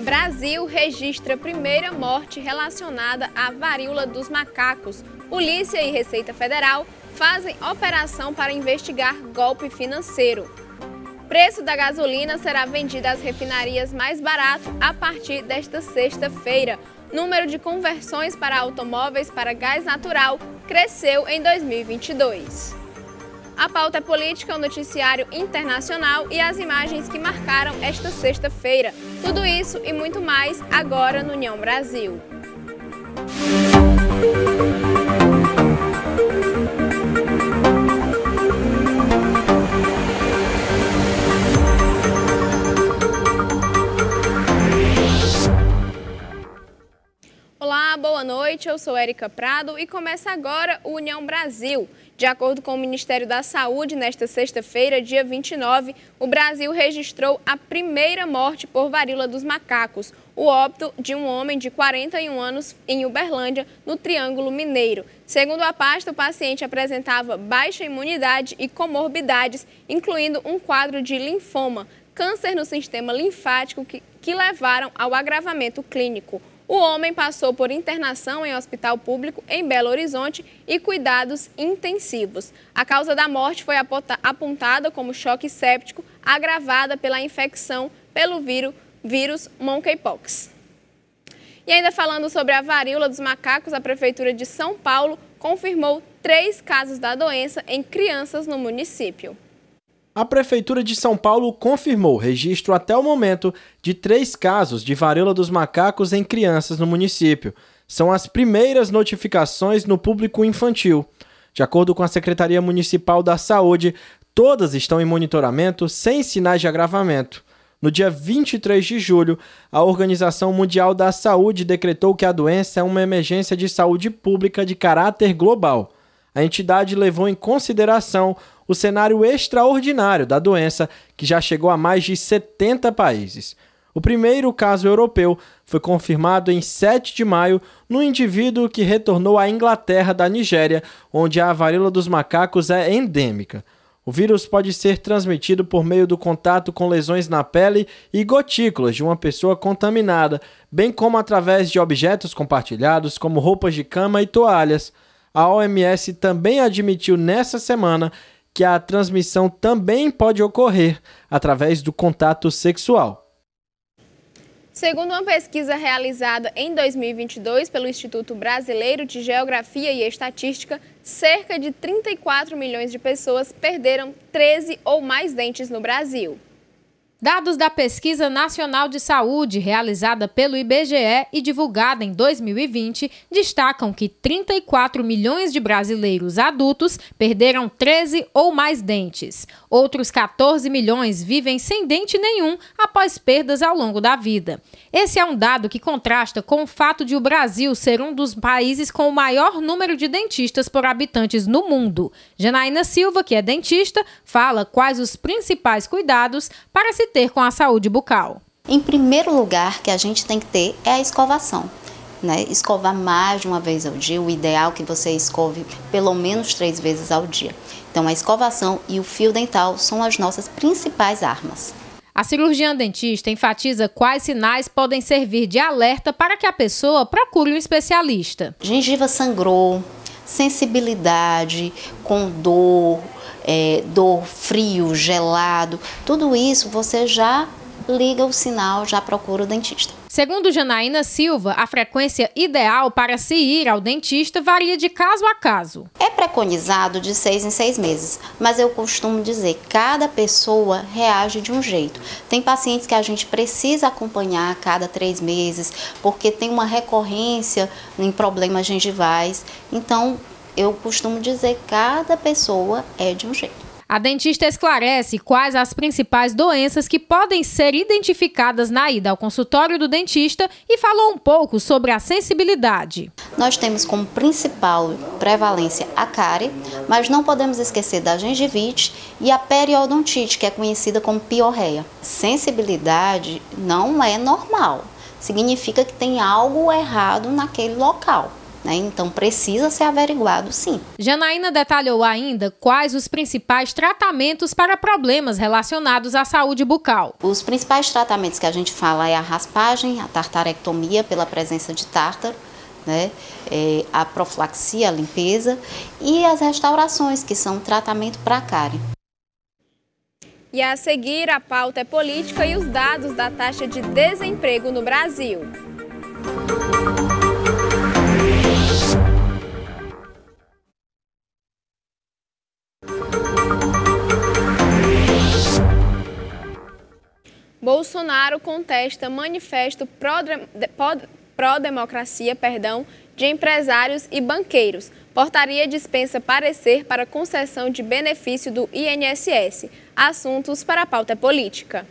Brasil registra a primeira morte relacionada à varíola dos macacos. Polícia e Receita Federal fazem operação para investigar golpe financeiro. Preço da gasolina será vendido às refinarias mais barato a partir desta sexta-feira. Número de conversões para automóveis para gás natural cresceu em 2022. A pauta é política, o noticiário internacional e as imagens que marcaram esta sexta-feira. Tudo isso e muito mais agora no União Brasil. Olá, boa noite, eu sou Érica Prado e começa agora o União Brasil. De acordo com o Ministério da Saúde, nesta sexta-feira, dia 29, o Brasil registrou a primeira morte por varíola dos macacos, o óbito de um homem de 41 anos em Uberlândia, no Triângulo Mineiro. Segundo a pasta, o paciente apresentava baixa imunidade e comorbidades, incluindo um quadro de linfoma, câncer no sistema linfático que levaram ao agravamento clínico. O homem passou por internação em hospital público em Belo Horizonte e cuidados intensivos. A causa da morte foi apontada como choque séptico agravada pela infecção pelo vírus monkeypox. E ainda falando sobre a varíola dos macacos, a Prefeitura de São Paulo confirmou 3 casos da doença em crianças no município. A Prefeitura de São Paulo confirmou o registro até o momento de 3 casos de varíola dos macacos em crianças no município. São as primeiras notificações no público infantil. De acordo com a Secretaria Municipal da Saúde, todas estão em monitoramento sem sinais de agravamento. No dia 23 de julho, a Organização Mundial da Saúde decretou que a doença é uma emergência de saúde pública de caráter global. A entidade levou em consideração o cenário extraordinário da doença, que já chegou a mais de 70 países. O primeiro caso europeu foi confirmado em 7 de maio no indivíduo que retornou à Inglaterra da Nigéria, onde a varíola dos macacos é endêmica. O vírus pode ser transmitido por meio do contato com lesões na pele e gotículas de uma pessoa contaminada, bem como através de objetos compartilhados, como roupas de cama e toalhas. A OMS também admitiu nessa semana que a transmissão também pode ocorrer através do contato sexual. Segundo uma pesquisa realizada em 2022 pelo Instituto Brasileiro de Geografia e Estatística, cerca de 34 milhões de pessoas perderam 13 ou mais dentes no Brasil. Dados da Pesquisa Nacional de Saúde, realizada pelo IBGE e divulgada em 2020, destacam que 34 milhões de brasileiros adultos perderam 13 ou mais dentes. Outros 14 milhões vivem sem dente nenhum após perdas ao longo da vida. Esse é um dado que contrasta com o fato de o Brasil ser um dos países com o maior número de dentistas por habitantes no mundo. Janaína Silva, que é dentista, fala quais os principais cuidados para se ter com a saúde bucal. Em primeiro lugar, que a gente tem que ter é a escovação, né? Escovar mais de uma vez ao dia, o ideal é que você escove pelo menos 3 vezes ao dia. Então a escovação e o fio dental são as nossas principais armas. A cirurgiã dentista enfatiza quais sinais podem servir de alerta para que a pessoa procure um especialista. Gengiva sangrou, sensibilidade, com dor, dor, frio, gelado, tudo isso você já liga o sinal, já procura o dentista. Segundo Janaína Silva, a frequência ideal para se ir ao dentista varia de caso a caso. É preconizado de 6 em 6 meses, mas eu costumo dizer, cada pessoa reage de um jeito. Tem pacientes que a gente precisa acompanhar a cada 3 meses, porque tem uma recorrência em problemas gengivais. Então, eu costumo dizer que cada pessoa é de um jeito. A dentista esclarece quais as principais doenças que podem ser identificadas na ida ao consultório do dentista e falou um pouco sobre a sensibilidade. Nós temos como principal prevalência a cárie, mas não podemos esquecer da gengivite e a periodontite, que é conhecida como piorreia. Sensibilidade não é normal, significa que tem algo errado naquele local. né? Então precisa ser averiguado, sim. Janaína detalhou ainda quais os principais tratamentos para problemas relacionados à saúde bucal. Os principais tratamentos que a gente fala é a raspagem, a tartarectomia pela presença de tártaro, né? A profilaxia, a limpeza e as restaurações, que são tratamento para cárie. E a seguir, a pauta é política e os dados da taxa de desemprego no Brasil. Bolsonaro contesta manifesto pró-democracia, de empresários e banqueiros. Portaria dispensa parecer para concessão de benefício do INSS. Assuntos para a pauta política.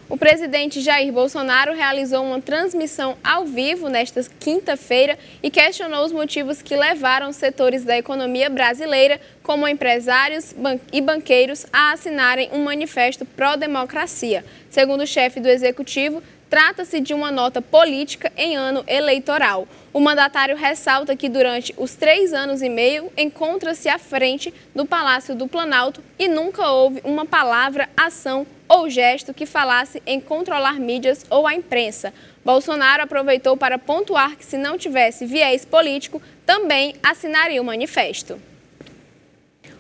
O presidente Jair Bolsonaro realizou uma transmissão ao vivo nesta quinta-feira e questionou os motivos que levaram setores da economia brasileira, como empresários e banqueiros, a assinarem um manifesto pró-democracia. Segundo o chefe do executivo, trata-se de uma nota política em ano eleitoral. O mandatário ressalta que durante os 3 anos e meio encontra-se à frente do Palácio do Planalto e nunca houve uma palavra, ação ou gesto que falasse em controlar mídias ou a imprensa. Bolsonaro aproveitou para pontuar que, se não tivesse viés político, também assinaria o manifesto.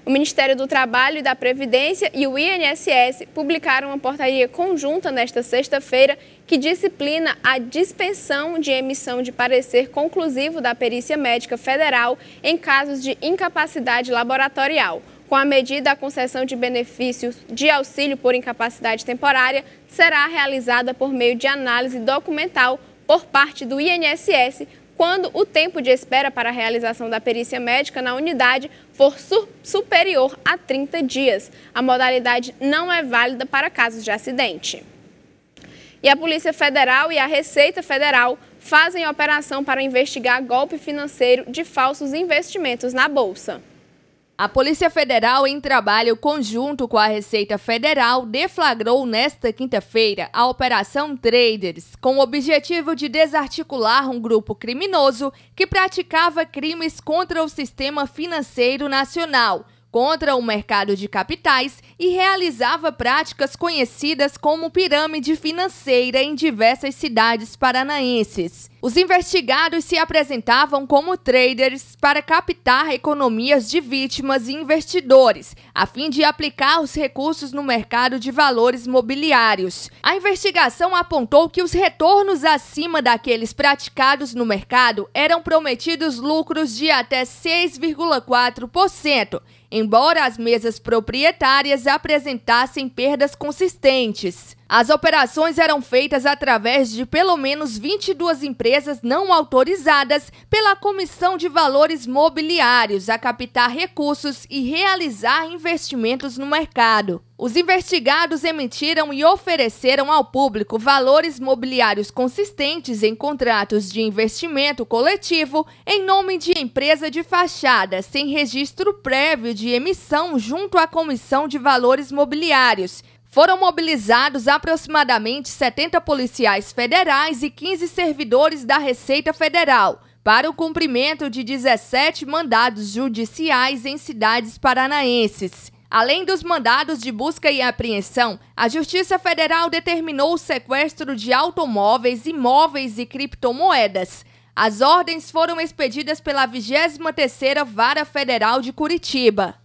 O Ministério do Trabalho e da Previdência e o INSS publicaram uma portaria conjunta nesta sexta-feira que disciplina a dispensão de emissão de parecer conclusivo da Perícia Médica Federal em casos de incapacidade laboratorial. Com a medida, a concessão de benefícios de auxílio por incapacidade temporária será realizada por meio de análise documental por parte do INSS, quando o tempo de espera para a realização da perícia médica na unidade for superior a 30 dias. A modalidade não é válida para casos de acidente. E a Polícia Federal e a Receita Federal fazem operação para investigar golpe financeiro de falsos investimentos na Bolsa. A Polícia Federal, em trabalho conjunto com a Receita Federal, deflagrou nesta quinta-feira a Operação Traders, com o objetivo de desarticular um grupo criminoso que praticava crimes contra o sistema financeiro nacional, contra o mercado de capitais e realizava práticas conhecidas como pirâmide financeira em diversas cidades paranaenses. Os investigados se apresentavam como traders para captar economias de vítimas e investidores, a fim de aplicar os recursos no mercado de valores mobiliários. A investigação apontou que os retornos acima daqueles praticados no mercado eram prometidos lucros de até 6,4%. Embora as mesas proprietárias apresentassem perdas consistentes. As operações eram feitas através de pelo menos 22 empresas não autorizadas pela Comissão de Valores Mobiliários a captar recursos e realizar investimentos no mercado. Os investigados emitiram e ofereceram ao público valores mobiliários consistentes em contratos de investimento coletivo em nome de empresa de fachada, sem registro prévio de emissão junto à Comissão de Valores Mobiliários. Foram mobilizados aproximadamente 70 policiais federais e 15 servidores da Receita Federal para o cumprimento de 17 mandados judiciais em cidades paranaenses. Além dos mandados de busca e apreensão, a Justiça Federal determinou o sequestro de automóveis, imóveis e criptomoedas. As ordens foram expedidas pela 23ª Vara Federal de Curitiba.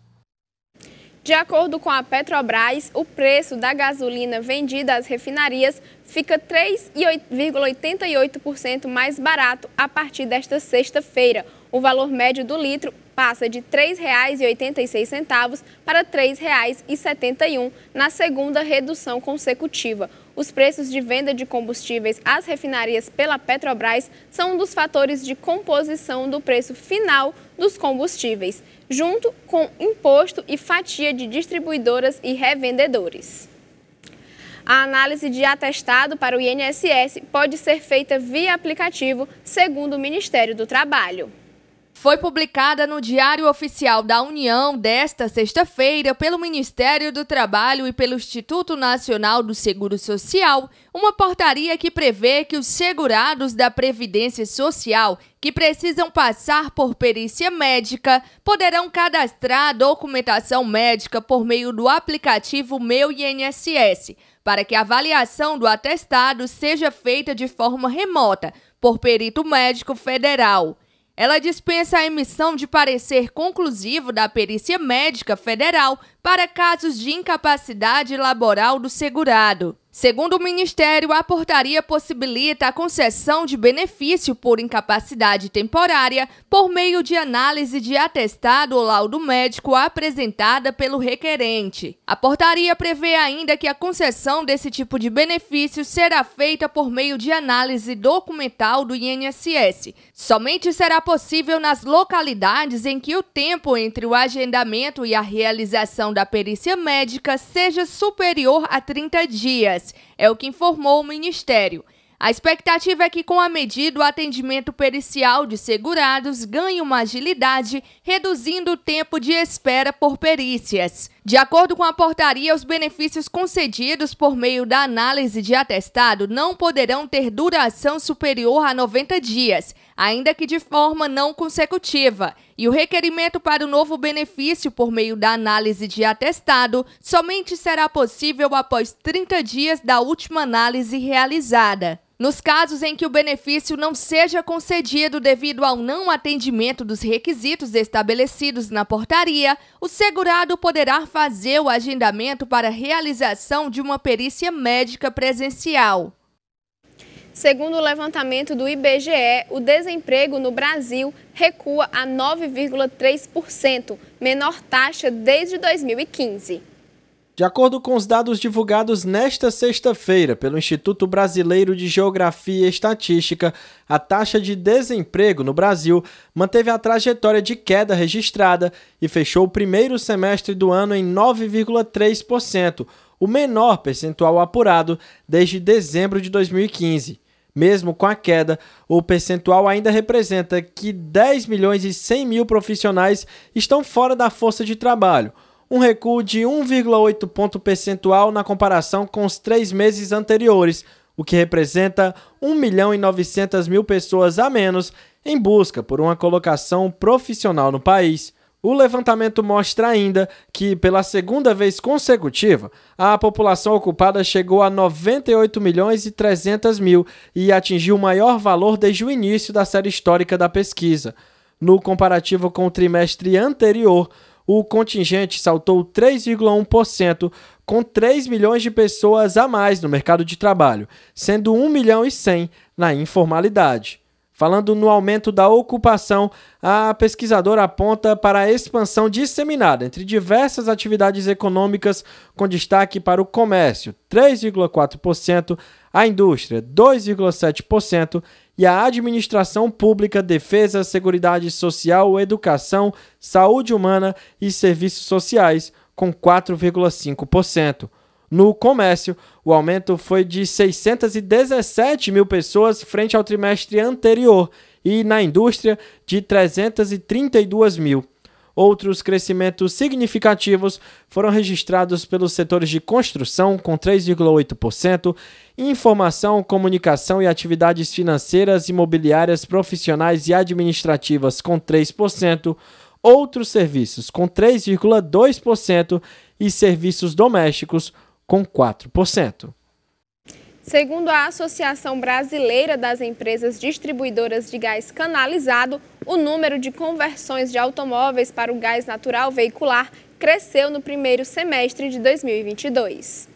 De acordo com a Petrobras, o preço da gasolina vendida às refinarias fica 3,88% mais barato a partir desta sexta-feira. O valor médio do litro passa de R$ 3,86 para R$ 3,71 na segunda redução consecutiva. Os preços de venda de combustíveis às refinarias pela Petrobras são um dos fatores de composição do preço final dos combustíveis, junto com imposto e fatia de distribuidoras e revendedores. A análise de atestado para o INSS pode ser feita via aplicativo, segundo o Ministério do Trabalho. Foi publicada no Diário Oficial da União desta sexta-feira pelo Ministério do Trabalho e pelo Instituto Nacional do Seguro Social uma portaria que prevê que os segurados da Previdência Social que precisam passar por perícia médica poderão cadastrar a documentação médica por meio do aplicativo Meu INSS, para que a avaliação do atestado seja feita de forma remota por perito médico federal. Ela dispensa a emissão de parecer conclusivo da perícia médica federal para casos de incapacidade laboral do segurado. Segundo o Ministério, a portaria possibilita a concessão de benefício por incapacidade temporária por meio de análise de atestado ou laudo médico apresentada pelo requerente. A portaria prevê ainda que a concessão desse tipo de benefício será feita por meio de análise documental do INSS. Somente será possível nas localidades em que o tempo entre o agendamento e a realização da perícia médica seja superior a 30 dias. É o que informou o Ministério. A expectativa é que, com a medida, o atendimento pericial de segurados ganhe uma agilidade, reduzindo o tempo de espera por perícias. De acordo com a portaria, os benefícios concedidos por meio da análise de atestado não poderão ter duração superior a 90 dias, ainda que de forma não consecutiva. E o requerimento para o novo benefício por meio da análise de atestado somente será possível após 30 dias da última análise realizada. Nos casos em que o benefício não seja concedido devido ao não atendimento dos requisitos estabelecidos na portaria, o segurado poderá fazer o agendamento para a realização de uma perícia médica presencial. Segundo o levantamento do IBGE, o desemprego no Brasil recua a 9,3%, menor taxa desde 2015. De acordo com os dados divulgados nesta sexta-feira pelo Instituto Brasileiro de Geografia e Estatística, a taxa de desemprego no Brasil manteve a trajetória de queda registrada e fechou o primeiro semestre do ano em 9,3%, o menor percentual apurado desde dezembro de 2015. Mesmo com a queda, o percentual ainda representa que 10 milhões e 100 mil profissionais estão fora da força de trabalho, um recuo de 1,8 ponto percentual na comparação com os 3 meses anteriores, o que representa 1 milhão e 900 mil pessoas a menos em busca por uma colocação profissional no país. O levantamento mostra ainda que, pela segunda vez consecutiva, a população ocupada chegou a 98 milhões e 300 mil e atingiu o maior valor desde o início da série histórica da pesquisa. No comparativo com o trimestre anterior, o contingente saltou 3,1%, com 3 milhões de pessoas a mais no mercado de trabalho, sendo 1 milhão e 100 na informalidade. Falando no aumento da ocupação, a pesquisadora aponta para a expansão disseminada entre diversas atividades econômicas, com destaque para o comércio, 3,4%, a indústria, 2,7%, e a administração pública, defesa, seguridade social, educação, saúde humana e serviços sociais, com 4,5%. No comércio, o aumento foi de 617 mil pessoas frente ao trimestre anterior e na indústria de 332 mil. Outros crescimentos significativos foram registrados pelos setores de construção, com 3,8%, informação, comunicação e atividades financeiras, imobiliárias, profissionais e administrativas, com 3%, outros serviços, com 3,2% e serviços domésticos, com 4%. Segundo a Associação Brasileira das Empresas Distribuidoras de Gás Canalizado, o número de conversões de automóveis para o gás natural veicular cresceu no primeiro semestre de 2022.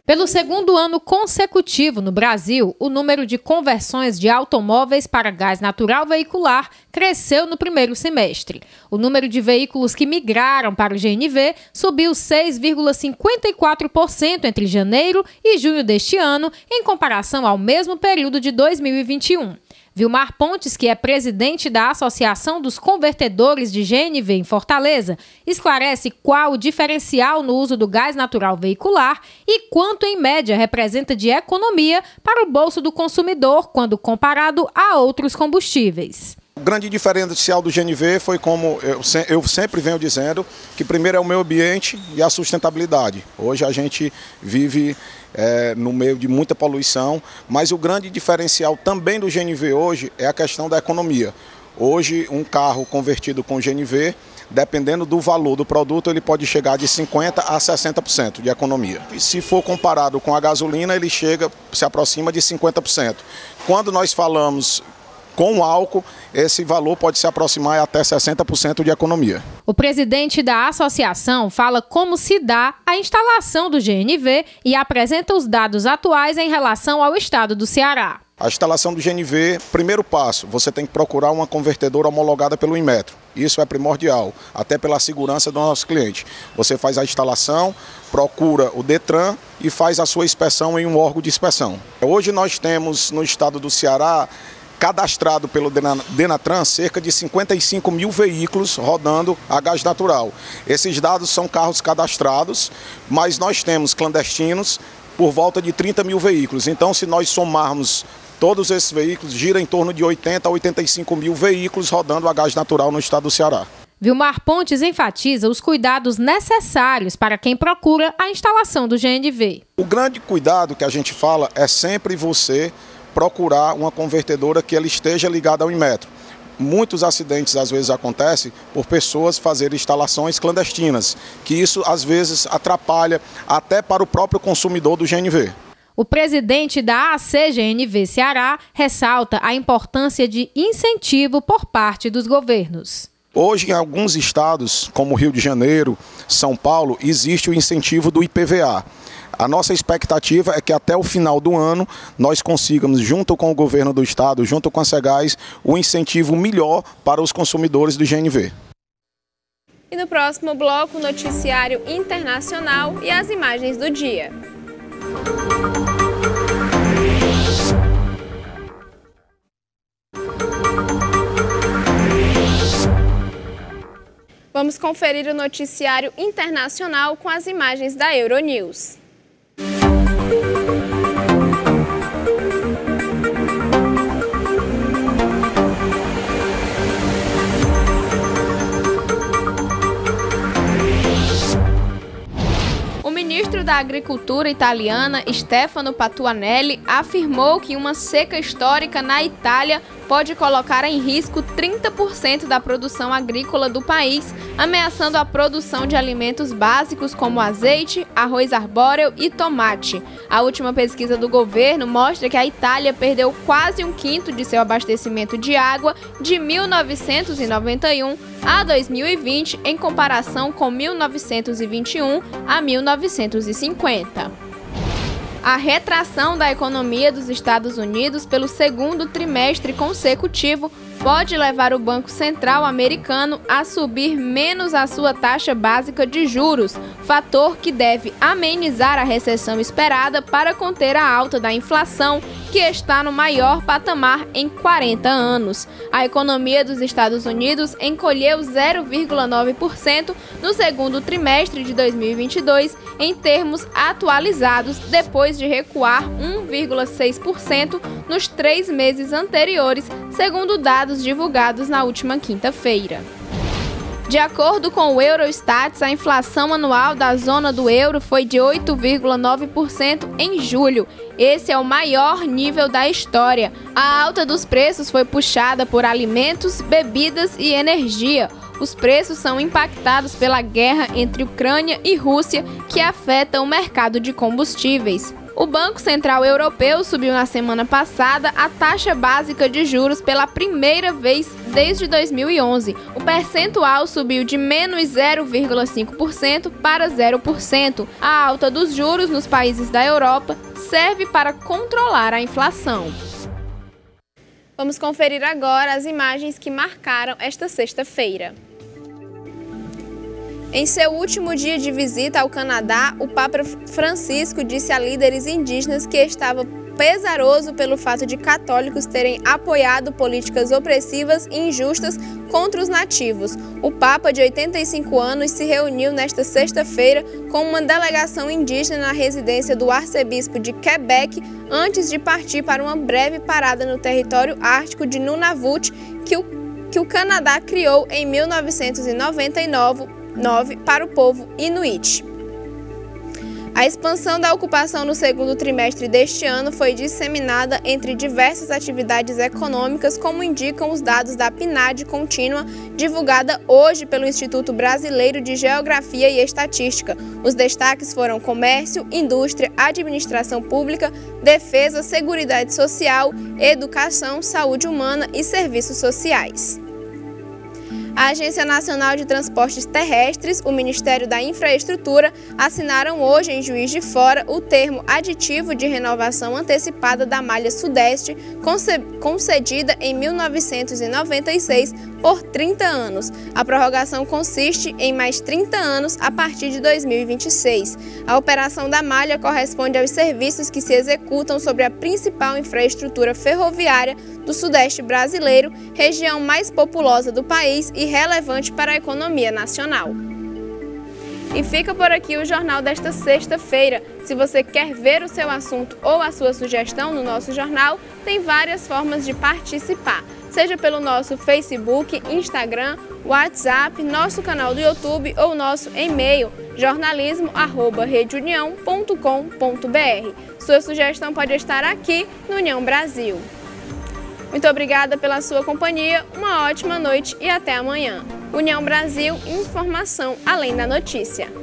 Pelo segundo ano consecutivo no Brasil, o número de conversões de automóveis para gás natural veicular cresceu no primeiro semestre. O número de veículos que migraram para o GNV subiu 6,54% entre janeiro e junho deste ano, em comparação ao mesmo período de 2021. Vilmar Pontes, que é presidente da Associação dos Convertedores de GNV em Fortaleza, esclarece qual o diferencial no uso do gás natural veicular e quanto, em média, representa de economia para o bolso do consumidor quando comparado a outros combustíveis. O grande diferencial do GNV foi, como eu sempre venho dizendo, que primeiro é o meio ambiente e a sustentabilidade. Hoje a gente vive no meio de muita poluição, mas o grande diferencial também do GNV hoje é a questão da economia. Hoje um carro convertido com GNV, dependendo do valor do produto, ele pode chegar de 50% a 60% de economia. E se for comparado com a gasolina, ele se aproxima de 50%. Quando nós falamos com o álcool, esse valor pode se aproximar até 60% de economia. O presidente da associação fala como se dá a instalação do GNV e apresenta os dados atuais em relação ao estado do Ceará. A instalação do GNV, primeiro passo, você tem que procurar uma convertedora homologada pelo Inmetro. Isso é primordial, até pela segurança do nosso cliente. Você faz a instalação, procura o Detran e faz a sua inspeção em um órgão de inspeção. Hoje nós temos no estado do Ceará cadastrado pelo Denatran cerca de 55 mil veículos rodando a gás natural. Esses dados são carros cadastrados, mas nós temos clandestinos por volta de 30 mil veículos. Então, se nós somarmos todos esses veículos, gira em torno de 80 a 85 mil veículos rodando a gás natural no estado do Ceará. Vilmar Pontes enfatiza os cuidados necessários para quem procura a instalação do GNV. O grande cuidado que a gente fala é sempre você procurar uma convertedora que ela esteja ligada ao Inmetro. Muitos acidentes às vezes acontecem por pessoas fazerem instalações clandestinas, que isso às vezes atrapalha até para o próprio consumidor do GNV. O presidente da ACGNV Ceará ressalta a importância de incentivo por parte dos governos. Hoje, em alguns estados, como Rio de Janeiro, São Paulo, existe o incentivo do IPVA. A nossa expectativa é que até o final do ano nós consigamos, junto com o governo do estado, junto com a Segás, um incentivo melhor para os consumidores do GNV. E no próximo bloco, o noticiário internacional e as imagens do dia. Vamos conferir o noticiário internacional com as imagens da Euronews. O ministro da Agricultura italiana, Stefano Patuanelli, afirmou que uma seca histórica na Itália pode colocar em risco 30% da produção agrícola do país, ameaçando a produção de alimentos básicos como azeite, arroz arbóreo e tomate. A última pesquisa do governo mostra que a Itália perdeu quase um quinto de seu abastecimento de água de 1991 a 2020, em comparação com 1921 a 1950. A retração da economia dos Estados Unidos pelo segundo trimestre consecutivo pode levar o Banco Central americano a subir menos a sua taxa básica de juros, fator que deve amenizar a recessão esperada para conter a alta da inflação, que está no maior patamar em 40 anos. A economia dos Estados Unidos encolheu 0,9% no segundo trimestre de 2022, em termos atualizados, depois de recuar 1,6% nos 3 meses anteriores, segundo dados divulgados na última quinta-feira. De acordo com o Eurostat, a inflação anual da zona do euro foi de 8,9% em julho. Esse é o maior nível da história. A alta dos preços foi puxada por alimentos, bebidas e energia. Os preços são impactados pela guerra entre Ucrânia e Rússia, que afeta o mercado de combustíveis. O Banco Central Europeu subiu na semana passada a taxa básica de juros pela primeira vez desde 2011. O percentual subiu de menos 0,5% para 0%. A alta dos juros nos países da Europa serve para controlar a inflação. Vamos conferir agora as imagens que marcaram esta sexta-feira. Em seu último dia de visita ao Canadá, o Papa Francisco disse a líderes indígenas que estava pesaroso pelo fato de católicos terem apoiado políticas opressivas e injustas contra os nativos. O Papa, de 85 anos, se reuniu nesta sexta-feira com uma delegação indígena na residência do arcebispo de Quebec, antes de partir para uma breve parada no território ártico de Nunavut, que o que o Canadá criou em 1999 para o povo inuit. A expansão da ocupação no segundo trimestre deste ano foi disseminada entre diversas atividades econômicas, como indicam os dados da PNAD contínua, divulgada hoje pelo Instituto Brasileiro de Geografia e Estatística. Os destaques foram comércio, indústria, administração pública, defesa, seguridade social, educação, saúde humana e serviços sociais. A Agência Nacional de Transportes Terrestres, o Ministério da Infraestrutura, assinaram hoje em Juiz de Fora o termo aditivo de renovação antecipada da Malha Sudeste, concedida em 1996 por 30 anos. A prorrogação consiste em mais 30 anos a partir de 2026. A operação da malha corresponde aos serviços que se executam sobre a principal infraestrutura ferroviária do Sudeste brasileiro, região mais populosa do país e relevante para a economia nacional. E fica por aqui o jornal desta sexta-feira. Se você quer ver o seu assunto ou a sua sugestão no nosso jornal, tem várias formas de participar, seja pelo nosso Facebook, Instagram, WhatsApp, nosso canal do YouTube ou nosso e-mail jornalismo@redeunião.com.br. Sua sugestão pode estar aqui no União Brasil. Muito obrigada pela sua companhia, uma ótima noite e até amanhã. União Brasil, informação além da notícia.